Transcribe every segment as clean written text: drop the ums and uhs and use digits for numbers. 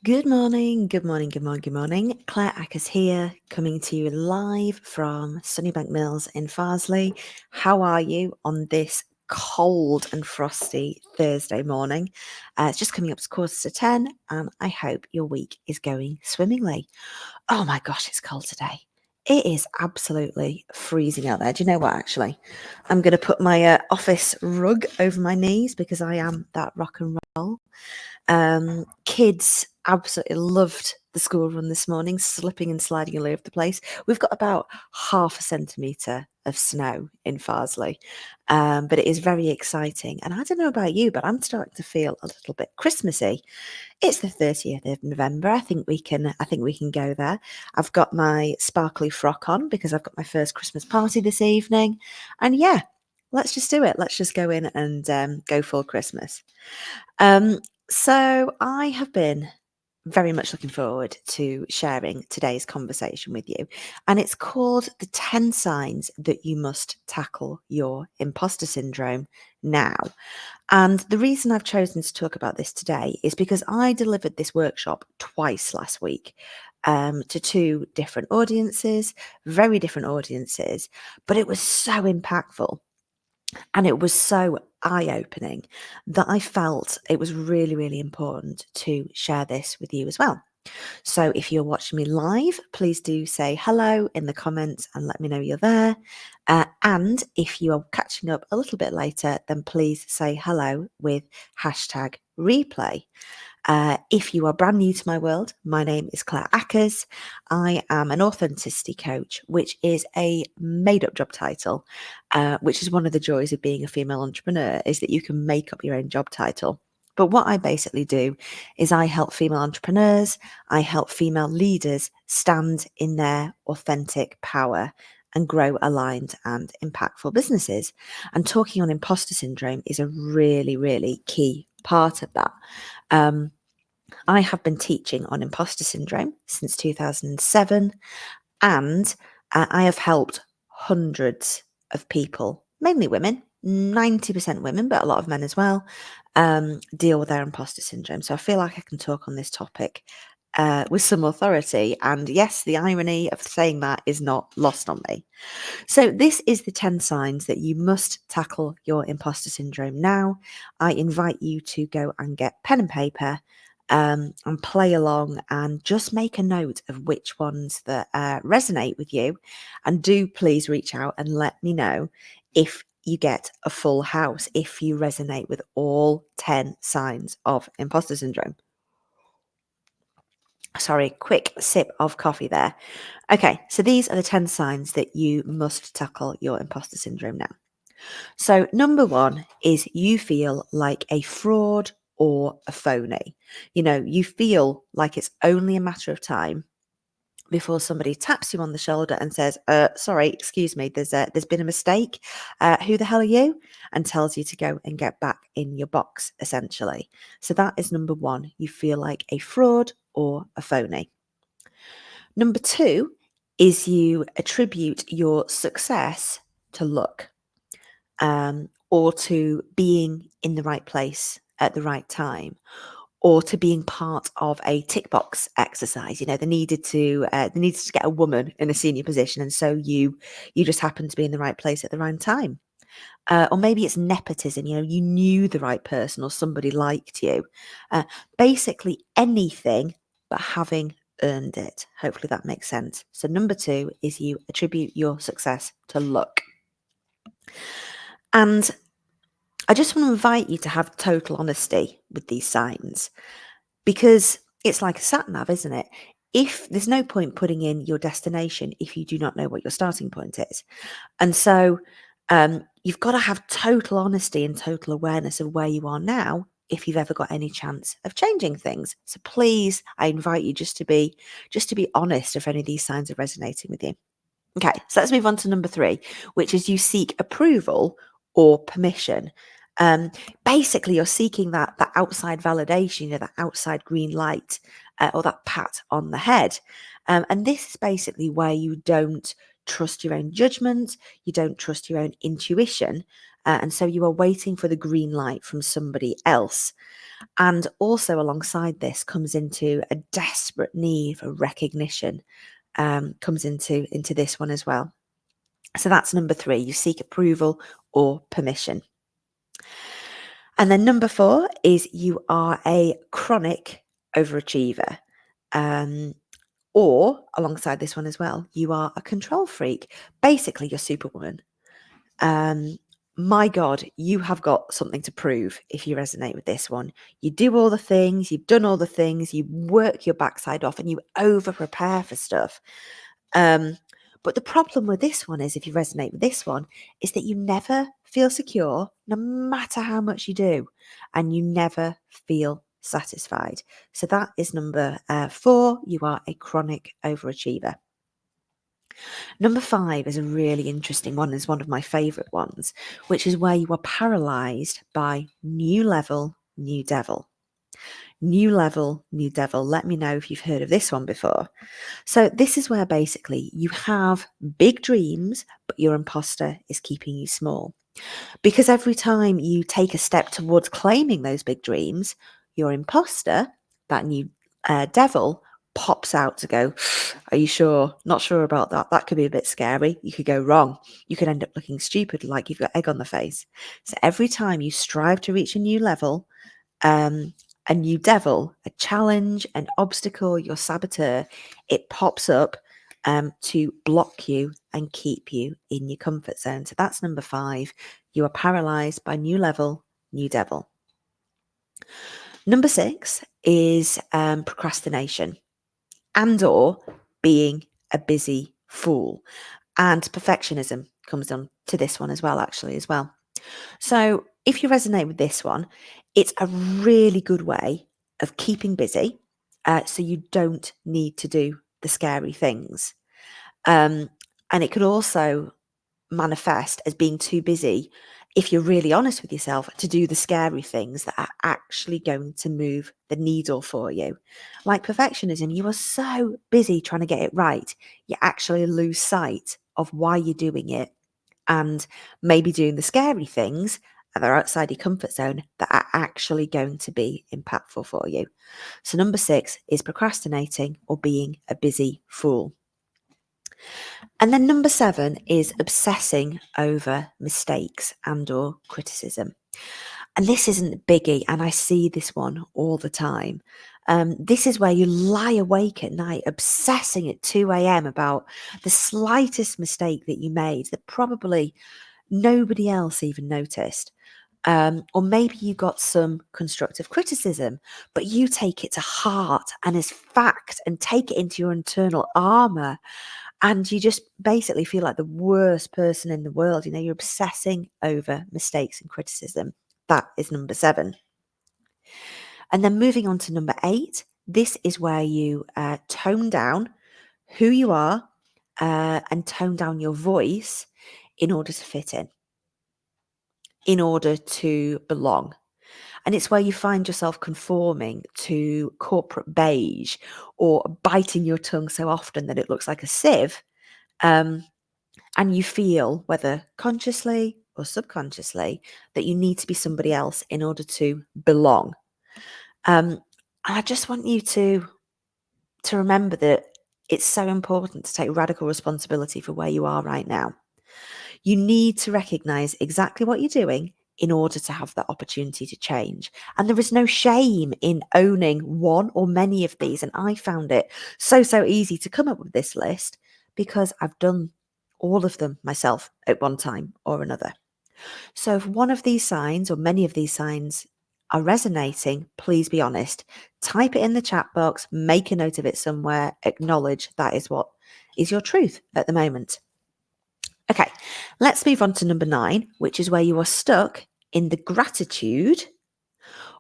Good morning, good morning, good morning, good morning. Claire Ackers here, coming to you live from Sunnybank Mills in Farsley. How are you on this cold and frosty Thursday morning? It's just coming up to 10:15, and I hope your week is going swimmingly. Oh my gosh, it's cold today. It is absolutely freezing out there. Do you know what, actually? I'm going to put my office rug over my knees because I am that rock and roll. Kids absolutely loved the school run this morning, slipping and sliding all over the place. We've got about half a centimetre of snow in Farsley, but it is very exciting. And I don't know about you, but I'm starting to feel a little bit Christmassy. It's the 30th of November. I think we can go there. I've got my sparkly frock on because I've got my first Christmas party this evening. And yeah, let's just do it. Let's just go in and go full Christmas. Um, so I have been very much looking forward to sharing today's conversation with you. And it's called The 10 Signs That You Must Tackle Your Imposter Syndrome Now. And the reason I've chosen to talk about this today is because I delivered this workshop twice last week to two different audiences, very different audiences, but it was so impactful. And it was so eye opening that I felt it was really, really important to share this with you as well. So if you're watching me live, please do say hello in the comments and let me know you're there. And if you are catching up a little bit later, then please say hello with hashtag replay. If you are brand new to my world, my name is Claire Ackers. I am an authenticity coach, which is a made up job title, which is one of the joys of being a female entrepreneur, is that you can make up your own job title. But what I basically do is I help female entrepreneurs, I help female leaders stand in their authentic power and grow aligned and impactful businesses. And talking on imposter syndrome is a really, really key part of that. Um, I have been teaching on imposter syndrome since 2007, and I have helped hundreds of people, mainly women, 90% women, but a lot of men as well, deal with their imposter syndrome. So I feel like I can talk on this topic with some authority. And yes, the irony of saying that is not lost on me. So, this is the 10 signs that you must tackle your imposter syndrome now. I invite you to go and get pen and paper and play along and just make a note of which ones that resonate with you. And do please reach out and let me know if you get a full house, if you resonate with all 10 signs of imposter syndrome. Sorry, quick sip of coffee there. Okay, so these are the 10 signs that you must tackle your imposter syndrome now. So, number one is you feel like a fraud or a phony. You feel like it's only a matter of time before somebody taps you on the shoulder and says, sorry, excuse me, there's been a mistake. Who the hell are you? And tells you to go and get back in your box, essentially. So that is number one. You feel like a fraud or a phony. Number two is you attribute your success to luck, or to being in the right place at the right time, or to being part of a tick box exercise. They needed to get a woman in a senior position, and so you just happened to be in the right place at the right time. Or maybe it's nepotism. You knew the right person, or somebody liked you. Basically anything but having earned it. Hopefully that makes sense. So number two is you attribute your success to luck. And I just want to invite you to have total honesty with these signs, because it's like a sat nav, isn't it? If there's no point putting in your destination if you do not know what your starting point is. And so you've got to have total honesty and total awareness of where you are now if you've ever got any chance of changing things. So please, I invite you just to be honest if any of these signs are resonating with you. Okay, so let's move on to number three, which is you seek approval or permission. Basically, you're seeking that outside validation, that outside green light, or that pat on the head. And this is basically where you don't trust your own judgment, you don't trust your own intuition, And so you are waiting for the green light from somebody else. And also alongside this comes into a desperate need for recognition, comes into this one as well. So that's number 3. You seek approval or permission. And then number 4 is you are a chronic overachiever. Or alongside this one as well, you are a control freak. Basically, you're Superwoman. My God, you have got something to prove if you resonate with this one. You do all the things, you've done all the things, you work your backside off and you over prepare for stuff. But the problem with this one is, if you resonate with this one, is that you never feel secure, no matter how much you do, and you never feel satisfied. So that is number 4. You are a chronic overachiever. Number 5 is a really interesting one. It's one of my favourite ones, which is where you are paralysed by new level, new devil. New level, new devil. Let me know if you've heard of this one before. So this is where basically you have big dreams, but your imposter is keeping you small. Because every time you take a step towards claiming those big dreams, your imposter, that new devil, pops out to go, are you sure? Not sure about that. That could be a bit scary. You could go wrong. You could end up looking stupid, like you've got egg on the face. So every time you strive to reach a new level, a new devil, a challenge, an obstacle, your saboteur, it pops up to block you and keep you in your comfort zone. So that's number 5. You are paralysed by new level, new devil. Number 6 is procrastination and or being a busy fool. And perfectionism comes on to this one as well, actually, as well. So if you resonate with this one, it's a really good way of keeping busy, so you don't need to do the scary things. And it could also manifest as being too busy, if you're really honest with yourself, to do the scary things that are actually going to move the needle for you. Like perfectionism, you are so busy trying to get it right, you actually lose sight of why you're doing it, and maybe doing the scary things that are outside your comfort zone that are actually going to be impactful for you. So number 6 is procrastinating or being a busy fool. And then number 7 is obsessing over mistakes and or criticism. And this isn't a biggie, and I see this one all the time. This is where you lie awake at night obsessing at 2 a.m. about the slightest mistake that you made that probably nobody else even noticed. Or maybe you got some constructive criticism, but you take it to heart and as fact and take it into your internal armor. And you just basically feel like the worst person in the world. You know, you're obsessing over mistakes and criticism. That is number 7. And then moving on to number 8, this is where you tone down who you are and tone down your voice in order to fit in order to belong. And it's where you find yourself conforming to corporate beige or biting your tongue so often that it looks like a sieve. And you feel, whether consciously or subconsciously, that you need to be somebody else in order to belong. And I just want you to remember that it's so important to take radical responsibility for where you are right now. You need to recognize exactly what you're doing in order to have that opportunity to change. And there is no shame in owning one or many of these. And I found it so easy to come up with this list because I've done all of them myself at one time or another. So if one of these signs or many of these signs are resonating, please be honest. Type it in the chat box, make a note of it somewhere, acknowledge that is what is your truth at the moment. Okay, let's move on to number 9, which is where you are stuck in the gratitude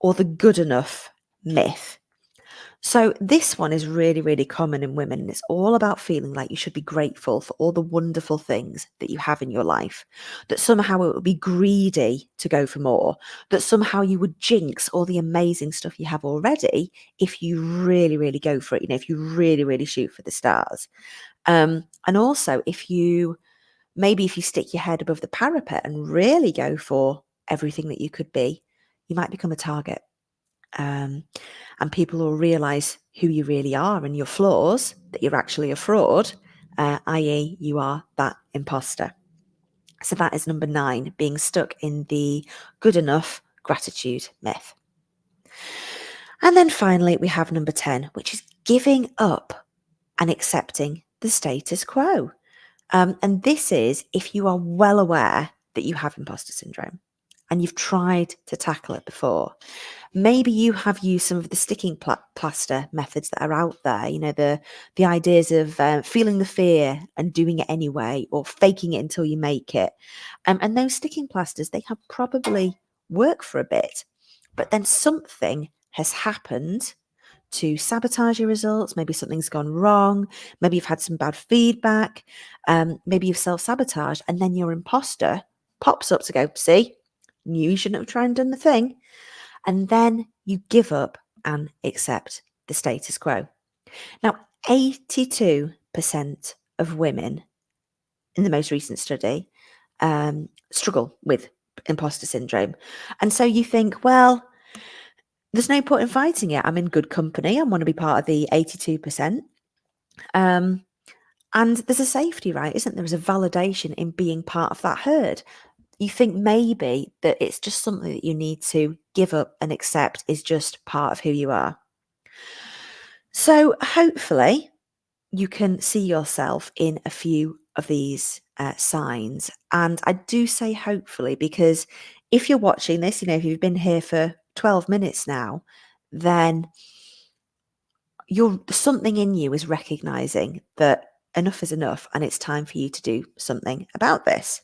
or the good enough myth. So this one is really common in women, and it's all about feeling like you should be grateful for all the wonderful things that you have in your life, that somehow it would be greedy to go for more, that somehow you would jinx all the amazing stuff you have already if you really go for it, if you really shoot for the stars. And also if you Maybe if you stick your head above the parapet and really go for everything that you could be, you might become a target. And people will realize who you really are and your flaws, that you're actually a fraud, i.e., you are that imposter. So that is number 9, being stuck in the good enough gratitude myth. And then finally, we have number 10, which is giving up and accepting the status quo. And this is if you are well aware that you have imposter syndrome and you've tried to tackle it before. Maybe you have used some of the sticking plaster methods that are out there, the ideas of feeling the fear and doing it anyway, or faking it until you make it. And those sticking plasters, they have probably worked for a bit, but then something has happened to sabotage your results. Maybe something's gone wrong. Maybe you've had some bad feedback. Maybe you've self-sabotaged, and then your imposter pops up to go, see, knew you shouldn't have tried and done the thing. And then you give up and accept the status quo. Now, 82% of women in the most recent study struggle with imposter syndrome. And so you think, well, there's no point in fighting it. I'm in good company. I want to be part of the 82%. And there's a safety, right? Isn't there? There's a validation in being part of that herd. You think maybe that it's just something that you need to give up and accept is just part of who you are. So hopefully you can see yourself in a few of these signs. And I do say hopefully, because if you're watching this, if you've been here for 12 minutes now, then something in you is recognizing that enough is enough and it's time for you to do something about this.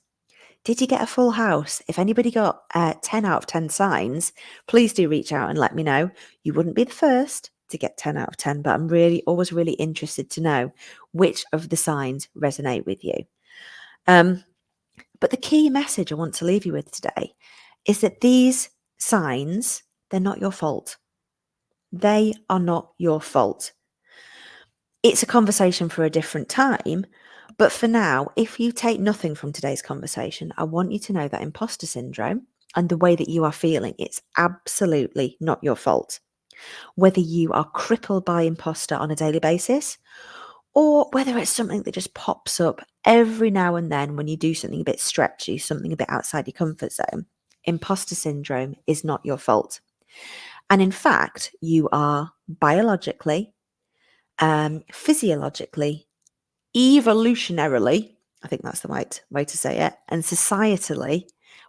Did you get a full house? If anybody got 10 out of 10 signs, please do reach out and let me know. You wouldn't be the first to get 10 out of 10, but I'm always really interested to know which of the signs resonate with you. But the key message I want to leave you with today is that these signs, they're not your fault. They are not your fault. It's a conversation for a different time. But for now, if you take nothing from today's conversation, I want you to know that imposter syndrome and the way that you are feeling, it's absolutely not your fault. Whether you are crippled by imposter on a daily basis, or whether it's something that just pops up every now and then when you do something a bit stretchy, something a bit outside your comfort zone, imposter syndrome is not your fault. And in fact, you are biologically, physiologically, evolutionarily, I think that's the right way to say it, and societally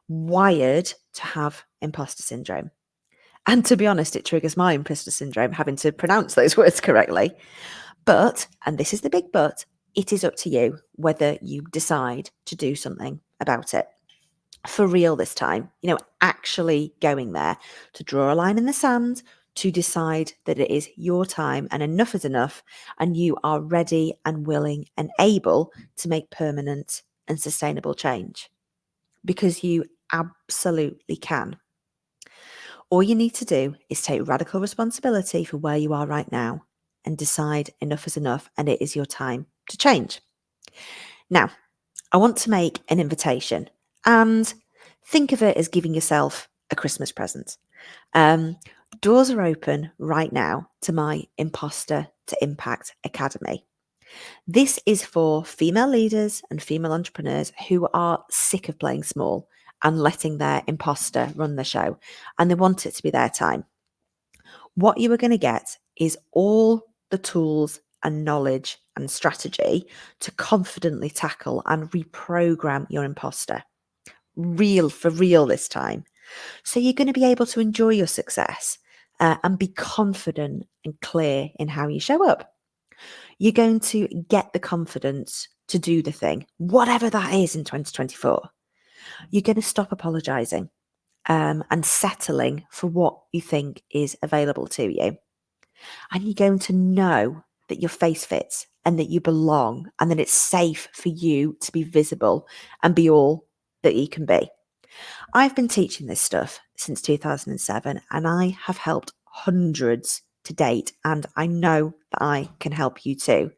wired to have imposter syndrome. And to be honest, it triggers my imposter syndrome having to pronounce those words correctly. But, and this is the big but, it is up to you whether you decide to do something about it. For real this time, actually going there to draw a line in the sand, to decide that it is your time and enough is enough, and you are ready and willing and able to make permanent and sustainable change. Because you absolutely can. All you need to do is take radical responsibility for where you are right now and decide enough is enough and it is your time to change. Now, I want to make an invitation and think of it as giving yourself a Christmas present. Doors are open right now to my Imposter to Impact Academy. This is for female leaders and female entrepreneurs who are sick of playing small and letting their imposter run the show, and they want it to be their time. What you are going to get is all the tools and knowledge and strategy to confidently tackle and reprogram your imposter. For real this time. So you're going to be able to enjoy your success and be confident and clear in how you show up. You're going to get the confidence to do the thing, whatever that is in 2024. You're going to stop apologizing and settling for what you think is available to you. And you're going to know that your face fits and that you belong and that it's safe for you to be visible and be all that you can be. I've been teaching this stuff since 2007 and I have helped hundreds to date, and I know that I can help you too.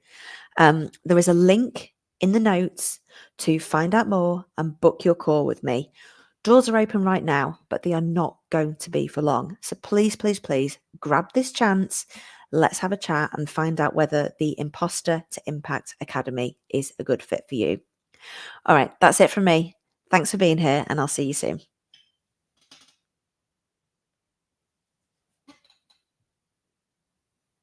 There is a link in the notes to find out more and book your call with me. Doors are open right now, but they are not going to be for long. So please, please, please grab this chance. Let's have a chat and find out whether the Imposter to Impact Academy is a good fit for you. All right, that's it from me. Thanks for being here, and I'll see you soon.